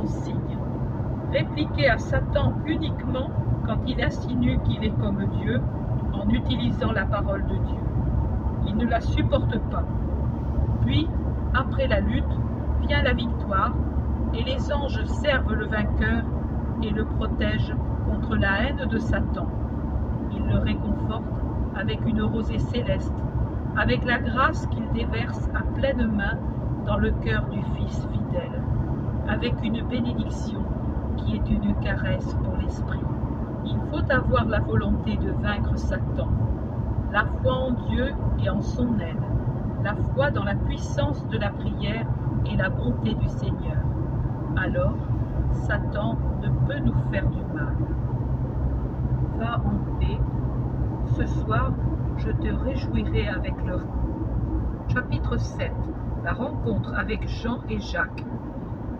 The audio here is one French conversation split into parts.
bon signe. Répliquer à Satan uniquement quand il insinue qu'il est comme Dieu en utilisant la parole de Dieu. Il ne la supporte pas. Puis, après la lutte, vient la victoire et les anges servent le vainqueur et le protègent contre la haine de Satan. Ils le réconfortent avec une rosée céleste, avec la grâce qu'il déverse à pleine main dans le cœur du Fils fidèle, avec une bénédiction qui est une caresse pour l'esprit. Il faut avoir la volonté de vaincre Satan, la foi en Dieu et en son aide, la foi dans la puissance de la prière et la bonté du Seigneur. Alors, Satan ne peut nous faire du mal. Va en paix. Ce soir, je te réjouirai avec leur. Chapitre 7. La rencontre avec Jean et Jacques.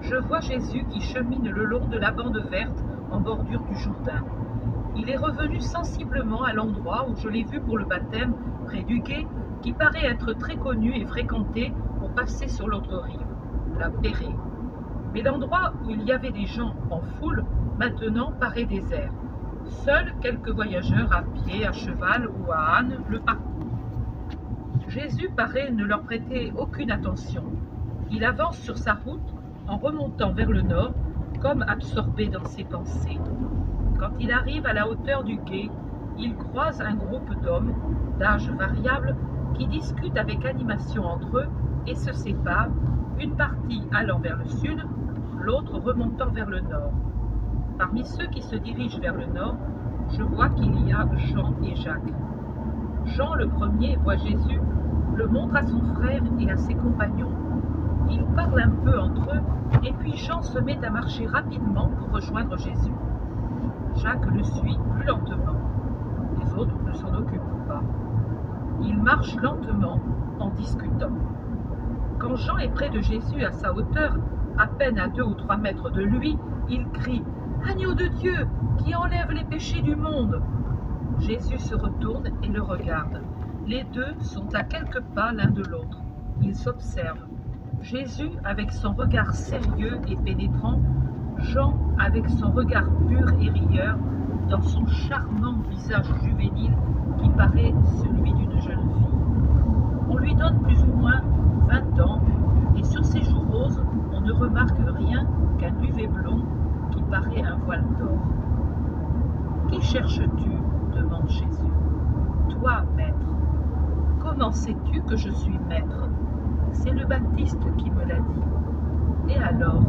Je vois Jésus qui chemine le long de la bande verte en bordure du Jourdain. Il est revenu sensiblement à l'endroit où je l'ai vu pour le baptême, près du quai, qui paraît être très connu et fréquenté pour passer sur l'autre rive, la Pérée. Mais l'endroit où il y avait des gens en foule, maintenant paraît désert. Seuls quelques voyageurs à pied, à cheval ou à âne le parcourent. Jésus paraît ne leur prêter aucune attention. Il avance sur sa route en remontant vers le nord, comme absorbé dans ses pensées. Quand il arrive à la hauteur du quai, il croise un groupe d'hommes, d'âge variable, qui discutent avec animation entre eux et se séparent, une partie allant vers le sud, l'autre remontant vers le nord. Parmi ceux qui se dirigent vers le nord, je vois qu'il y a Jean et Jacques. Jean le premier voit Jésus, le montre à son frère et à ses compagnons. Ils parlent un peu entre eux, et puis Jean se met à marcher rapidement pour rejoindre Jésus. Jacques le suit plus lentement. Les autres ne s'en occupent pas. Ils marchent lentement en discutant. Quand Jean est près de Jésus à sa hauteur, à peine à 2 ou 3 mètres de lui, il crie « Agneau de Dieu, qui enlève les péchés du monde !» Jésus se retourne et le regarde. Les deux sont à quelques pas l'un de l'autre. Ils s'observent. Jésus avec son regard sérieux et pénétrant, Jean avec son regard pur et rieur, dans son charmant visage juvénile qui paraît celui d'une jeune fille. On lui donne plus ou moins 20 ans, et sur ses joues roses, on ne remarque rien qu'un duvet blond qui paraît un voile d'or. « Qui cherches-tu » demande Jésus. « Toi, maître. »« Comment sais-tu que je suis maître ?» C'est le Baptiste qui me l'a dit. « Et alors,